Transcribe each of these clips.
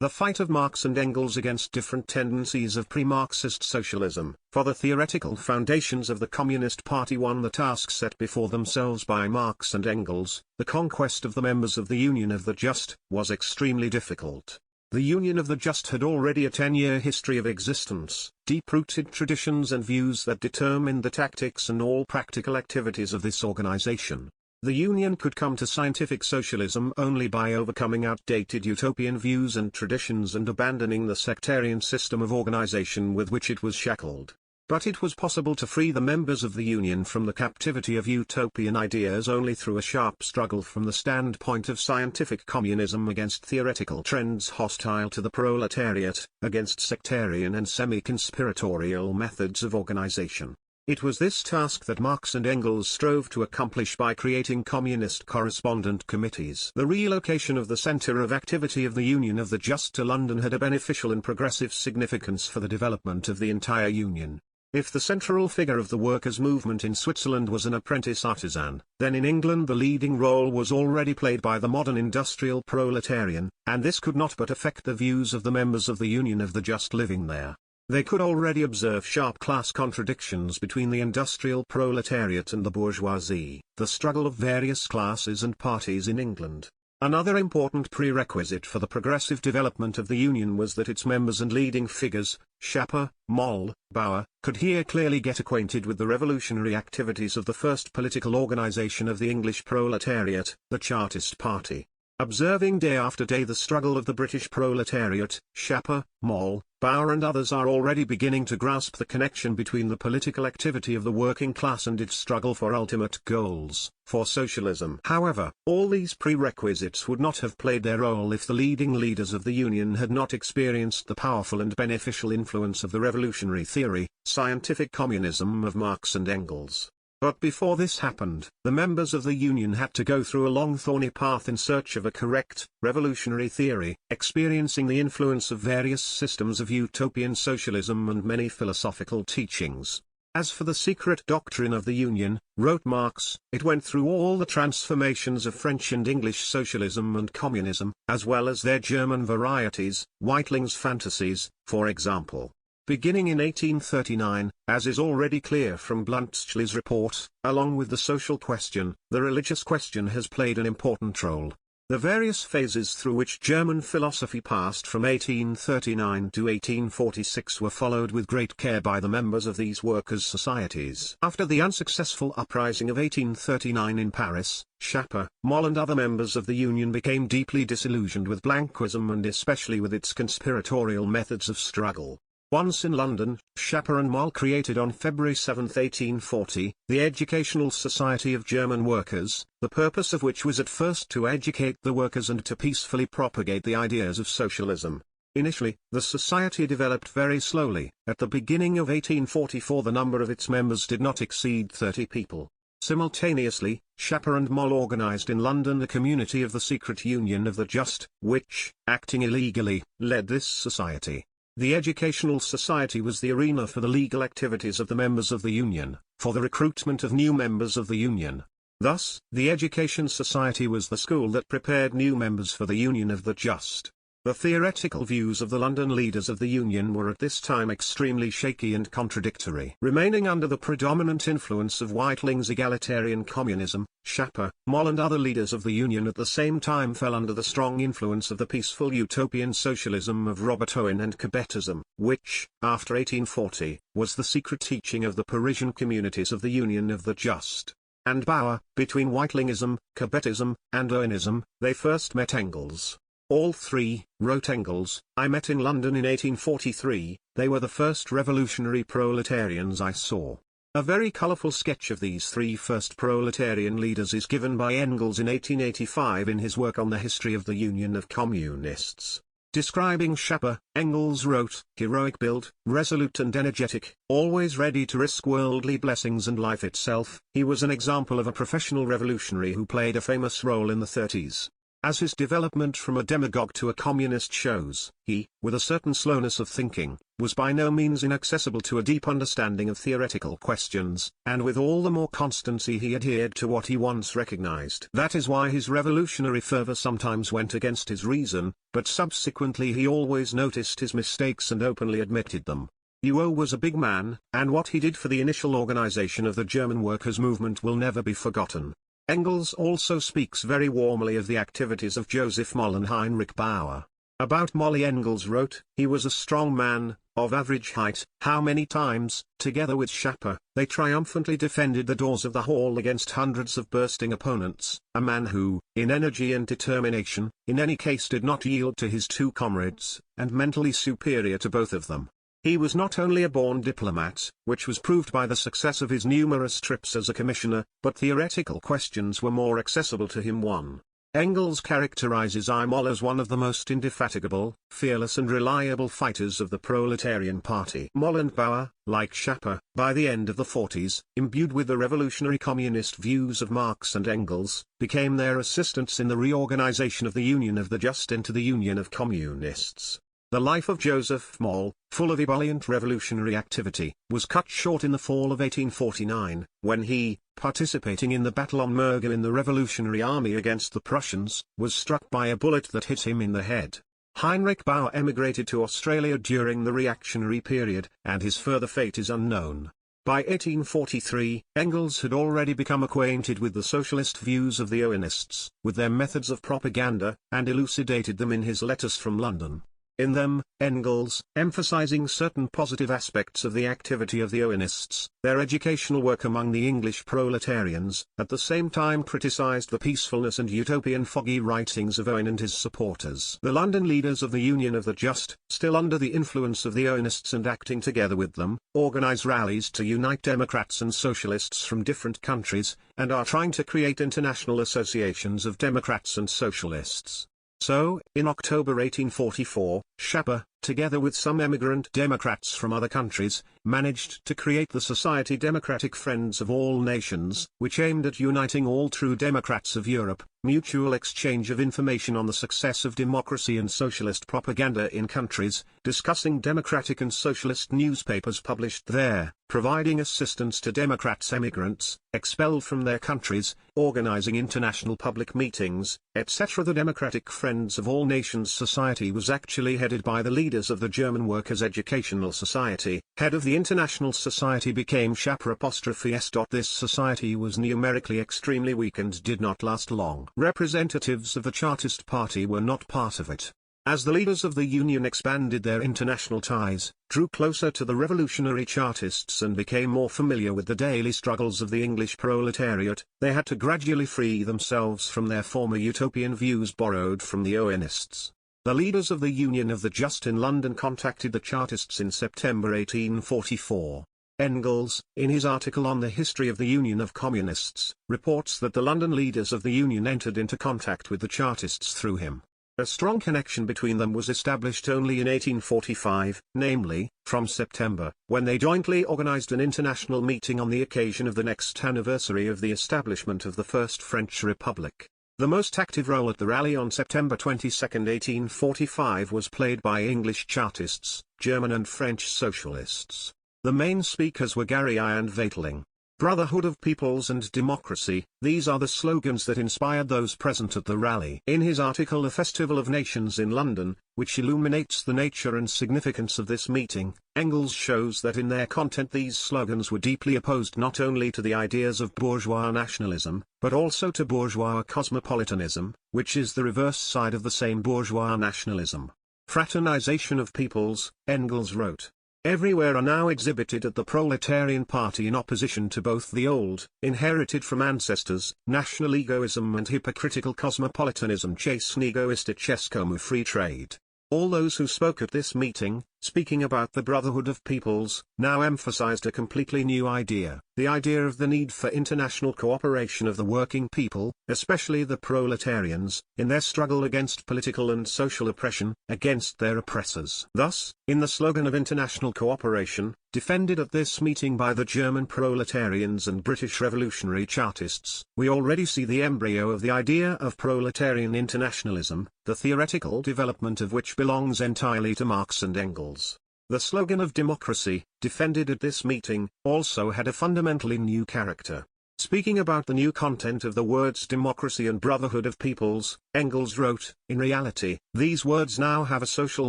The fight of Marx and Engels against different tendencies of pre-Marxist socialism, for the theoretical foundations of the Communist Party won the task set before themselves by Marx and Engels. The conquest of the members of the Union of the Just was extremely difficult. The Union of the Just had already a 10-year history of existence, deep-rooted traditions and views that determined the tactics and all practical activities of this organization. The Union could come to scientific socialism only by overcoming outdated utopian views and traditions and abandoning the sectarian system of organization with which it was shackled. But it was possible to free the members of the Union from the captivity of utopian ideas only through a sharp struggle from the standpoint of scientific communism against theoretical trends hostile to the proletariat, against sectarian and semi-conspiratorial methods of organization. It was this task that Marx and Engels strove to accomplish by creating communist correspondent committees. The relocation of the center of activity of the Union of the Just to London had a beneficial and progressive significance for the development of the entire Union. If the central figure of the workers' movement in Switzerland was an apprentice artisan, then in England the leading role was already played by the modern industrial proletarian, and this could not but affect the views of the members of the Union of the Just living there. They could already observe sharp class contradictions between the industrial proletariat and the bourgeoisie, the struggle of various classes and parties in England. Another important prerequisite for the progressive development of the Union was that its members and leading figures, Schapper, Moll, Bauer, could here clearly get acquainted with the revolutionary activities of the first political organization of the English proletariat, the Chartist Party. Observing day after day the struggle of the British proletariat, Schapper, Moll, Bauer and others are already beginning to grasp the connection between the political activity of the working class and its struggle for ultimate goals, for socialism. However, all these prerequisites would not have played their role if the leading leaders of the Union had not experienced the powerful and beneficial influence of the revolutionary theory, scientific communism of Marx and Engels. But before this happened, the members of the Union had to go through a long thorny path in search of a correct, revolutionary theory, experiencing the influence of various systems of utopian socialism and many philosophical teachings. As for the secret doctrine of the Union, wrote Marx, it went through all the transformations of French and English socialism and communism, as well as their German varieties, Weitling's fantasies, for example. Beginning in 1839, as is already clear from Bluntschli's report, along with the social question, the religious question has played an important role. The various phases through which German philosophy passed from 1839 to 1846 were followed with great care by the members of these workers' societies. After the unsuccessful uprising of 1839 in Paris, Schapper, Moll and other members of the Union became deeply disillusioned with Blankism and especially with its conspiratorial methods of struggle. Once in London, Schapper and Moll created on February 7, 1840, the Educational Society of German Workers, the purpose of which was at first to educate the workers and to peacefully propagate the ideas of socialism. Initially, the society developed very slowly. At the beginning of 1844 the number of its members did not exceed 30 people. Simultaneously, Schapper and Moll organized in London the community of the Secret Union of the Just, which, acting illegally, led this society. The Educational Society was the arena for the legal activities of the members of the Union, for the recruitment of new members of the Union. Thus, the Education Society was the school that prepared new members for the Union of the Just. The theoretical views of the London leaders of the Union were at this time extremely shaky and contradictory. Remaining under the predominant influence of Weitling's egalitarian communism, Schapper, Moll and other leaders of the Union at the same time fell under the strong influence of the peaceful utopian socialism of Robert Owen and Courbetism, which, after 1840, was the secret teaching of the Parisian communities of the Union of the Just. And Bauer, between Weitlingism, Courbetism, and Owenism, they first met Engels. All three, wrote Engels, I met in London in 1843, they were the first revolutionary proletarians I saw. A very colourful sketch of these three first proletarian leaders is given by Engels in 1885 in his work on the history of the Union of Communists. Describing Schapper, Engels wrote, heroic build, resolute and energetic, always ready to risk worldly blessings and life itself, he was an example of a professional revolutionary who played a famous role in the 30s. As his development from a demagogue to a communist shows, he, with a certain slowness of thinking, was by no means inaccessible to a deep understanding of theoretical questions, and with all the more constancy he adhered to what he once recognized. That is why his revolutionary fervor sometimes went against his reason, but subsequently he always noticed his mistakes and openly admitted them. Hugo was a big man, and what he did for the initial organization of the German workers' movement will never be forgotten. Engels also speaks very warmly of the activities of Joseph Moll and Heinrich Bauer. About Moll Engels wrote, "He was a strong man, of average height. How many times, together with Schapper, they triumphantly defended the doors of the hall against hundreds of bursting opponents, a man who, in energy and determination, in any case did not yield to his two comrades, and mentally superior to both of them. He was not only a born diplomat, which was proved by the success of his numerous trips as a commissioner, but theoretical questions were more accessible to him. 1. Engels characterizes Moll as one of the most indefatigable, fearless and reliable fighters of the proletarian party. Moll and Bauer, like Schapper, by the end of the 40s, imbued with the revolutionary communist views of Marx and Engels, became their assistants in the reorganization of the Union of the Just into the Union of Communists. The life of Joseph Moll, full of ebullient revolutionary activity, was cut short in the fall of 1849, when he, participating in the battle on Mergel in the Revolutionary Army against the Prussians, was struck by a bullet that hit him in the head. Heinrich Bauer emigrated to Australia during the reactionary period, and his further fate is unknown. By 1843, Engels had already become acquainted with the socialist views of the Owenists, with their methods of propaganda, and elucidated them in his letters from London. In them, Engels, emphasizing certain positive aspects of the activity of the Owenists, their educational work among the English proletarians, at the same time criticized the peacefulness and utopian foggy writings of Owen and his supporters. The London leaders of the Union of the Just, still under the influence of the Owenists and acting together with them, organize rallies to unite Democrats and Socialists from different countries, and are trying to create international associations of Democrats and Socialists. So, in October 1844, Schapper, together with some emigrant Democrats from other countries, managed to create the Society Democratic Friends of All Nations, which aimed at uniting all true Democrats of Europe, mutual exchange of information on the success of democracy and socialist propaganda in countries, discussing democratic and socialist newspapers published there, providing assistance to Democrats emigrants, expelled from their countries, organizing international public meetings, etc. The Democratic Friends of All Nations Society was actually headed by the leaders of the German Workers' Educational Society. Head of the International Society became Schapper ''S. This society was numerically extremely weak and did not last long. Representatives of the Chartist Party were not part of it. As the leaders of the Union expanded their international ties, drew closer to the revolutionary Chartists and became more familiar with the daily struggles of the English proletariat, they had to gradually free themselves from their former utopian views borrowed from the Owenists. The leaders of the Union of the Just in London contacted the Chartists in September 1844. Engels, in his article on the history of the Union of Communists, reports that the London leaders of the Union entered into contact with the Chartists through him. A strong connection between them was established only in 1845, namely, from September, when they jointly organized an international meeting on the occasion of the next anniversary of the establishment of the First French Republic. The most active role at the rally on September 22, 1845 was played by English Chartists, German and French Socialists. The main speakers were Gary and Vatling. Brotherhood of Peoples and Democracy, these are the slogans that inspired those present at the rally. In his article The Festival of Nations in London, which illuminates the nature and significance of this meeting, Engels shows that in their content these slogans were deeply opposed not only to the ideas of bourgeois nationalism, but also to bourgeois cosmopolitanism, which is the reverse side of the same bourgeois nationalism. Fraternization of peoples, Engels wrote. Everywhere are now exhibited at the proletarian party in opposition to both the old, inherited from ancestors, national egoism and hypocritical cosmopolitanism chasing egoistichescomu free trade. All those who spoke at this meeting, speaking about the brotherhood of peoples, now emphasized a completely new idea, the idea of the need for international cooperation of the working people, especially the proletarians, in their struggle against political and social oppression, against their oppressors. Thus, in the slogan of international cooperation, defended at this meeting by the German proletarians and British revolutionary Chartists, we already see the embryo of the idea of proletarian internationalism, the theoretical development of which belongs entirely to Marx and Engels. The slogan of democracy, defended at this meeting, also had a fundamentally new character. Speaking about the new content of the words democracy and brotherhood of peoples, Engels wrote, "In reality, these words now have a social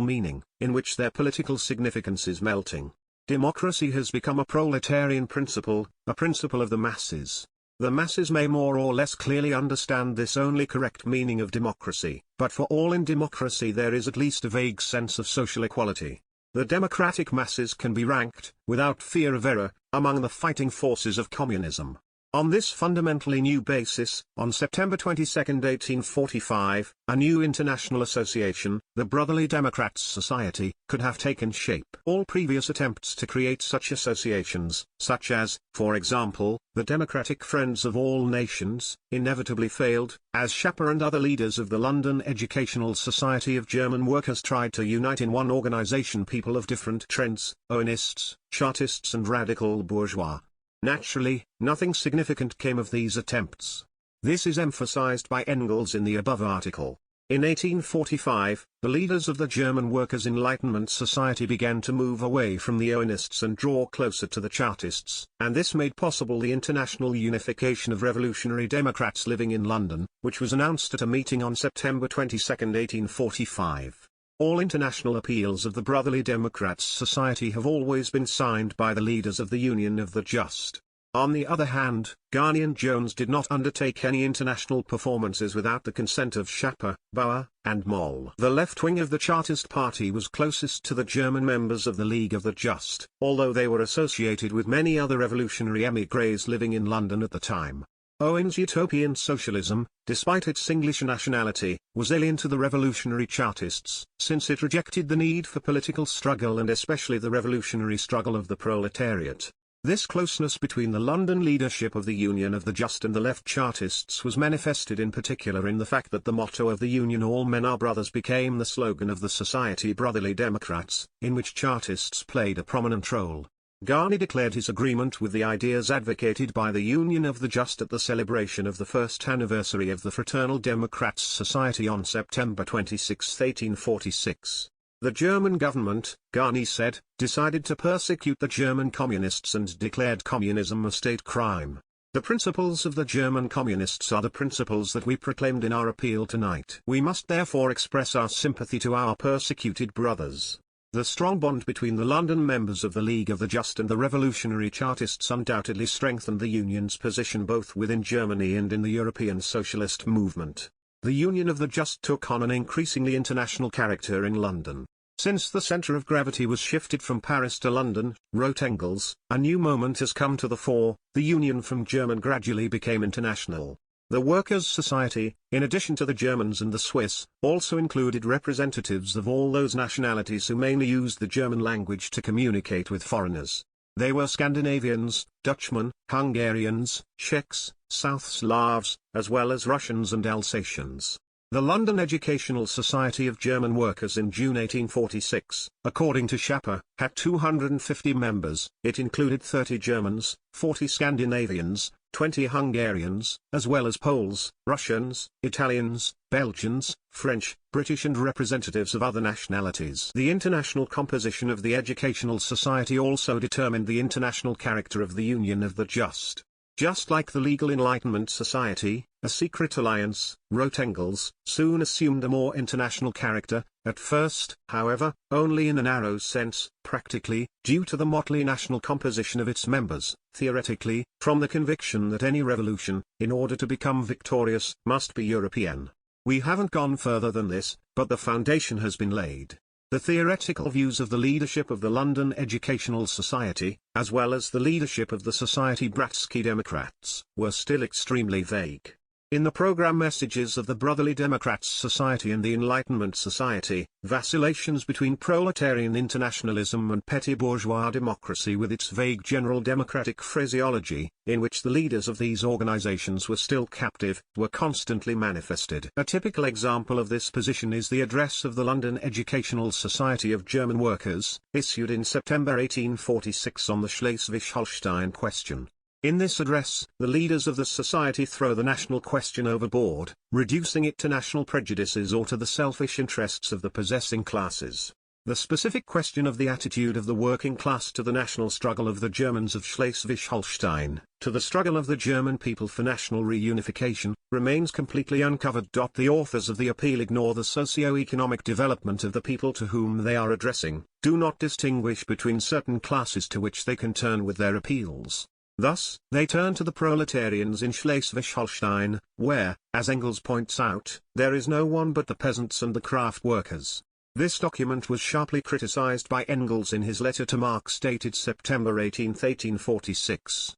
meaning, in which their political significance is melting. Democracy has become a proletarian principle, a principle of the masses. The masses may more or less clearly understand this only correct meaning of democracy, but for all in democracy there is at least a vague sense of social equality. The democratic masses can be ranked, without fear of error, among the fighting forces of communism." On this fundamentally new basis, on September 22, 1845, a new international association, the Brotherly Democrats Society, could have taken shape. All previous attempts to create such associations, such as, for example, the Democratic Friends of All Nations, inevitably failed, as Schapper and other leaders of the London Educational Society of German Workers tried to unite in one organization people of different trends, Owenists, Chartists and radical bourgeois. Naturally, nothing significant came of these attempts. This is emphasized by Engels in the above article. In 1845, the leaders of the German Workers' Enlightenment Society began to move away from the Owenists and draw closer to the Chartists, and this made possible the international unification of revolutionary Democrats living in London, which was announced at a meeting on September 22, 1845. All international appeals of the Brotherly Democrats Society have always been signed by the leaders of the Union of the Just. On the other hand, Garney and Jones did not undertake any international performances without the consent of Schapper, Bauer, and Moll. The left wing of the Chartist party was closest to the German members of the League of the Just, although they were associated with many other revolutionary émigrés living in London at the time. Owen's utopian socialism, despite its English nationality, was alien to the revolutionary Chartists, since it rejected the need for political struggle and especially the revolutionary struggle of the proletariat. This closeness between the London leadership of the Union of the Just and the left Chartists was manifested in particular in the fact that the motto of the Union "All Men Are Brothers" became the slogan of the Society Brotherly Democrats, in which Chartists played a prominent role. Garney declared his agreement with the ideas advocated by the Union of the Just at the celebration of the first anniversary of the Fraternal Democrats Society on September 26, 1846. The German government, Garney said, decided to persecute the German communists and declared communism a state crime. The principles of the German communists are the principles that we proclaimed in our appeal tonight. We must therefore express our sympathy to our persecuted brothers. The strong bond between the London members of the League of the Just and the revolutionary Chartists undoubtedly strengthened the Union's position both within Germany and in the European socialist movement. The Union of the Just took on an increasingly international character in London. Since the centre of gravity was shifted from Paris to London, wrote Engels, a new moment has come to the fore, the Union from German gradually became international. The Workers' Society, in addition to the Germans and the Swiss, also included representatives of all those nationalities who mainly used the German language to communicate with foreigners. They were Scandinavians, Dutchmen, Hungarians, Czechs, South Slavs, as well as Russians and Alsatians. The London Educational Society of German Workers in June 1846, according to Schapper, had 250 members. It included 30 Germans, 40 Scandinavians, 20 Hungarians, as well as Poles, Russians, Italians, Belgians, French, British and representatives of other nationalities. The international composition of the Educational Society also determined the international character of the Union of the Just. Just like the Legal Enlightenment Society, a secret alliance, wrote Engels, soon assumed a more international character, at first, however, only in a narrow sense, practically, due to the motley national composition of its members, theoretically, from the conviction that any revolution, in order to become victorious, must be European. We haven't gone further than this, but the foundation has been laid. The theoretical views of the leadership of the London Educational Society, as well as the leadership of the Society Bratsky Democrats, were still extremely vague. In the program messages of the Brotherly Democrats Society and the Enlightenment Society, vacillations between proletarian internationalism and petty bourgeois democracy with its vague general democratic phraseology, in which the leaders of these organizations were still captive, were constantly manifested. A typical example of this position is the address of the London Educational Society of German Workers, issued in September 1846 on the Schleswig-Holstein question. In this address, the leaders of the society throw the national question overboard, reducing it to national prejudices or to the selfish interests of the possessing classes. The specific question of the attitude of the working class to the national struggle of the Germans of Schleswig-Holstein, to the struggle of the German people for national reunification, remains completely uncovered. The authors of the appeal ignore the socio-economic development of the people to whom they are addressing, do not distinguish between certain classes to which they can turn with their appeals. Thus, they turn to the proletarians in Schleswig-Holstein, where, as Engels points out, there is no one but the peasants and the craft workers. This document was sharply criticized by Engels in his letter to Marx dated September 18, 1846.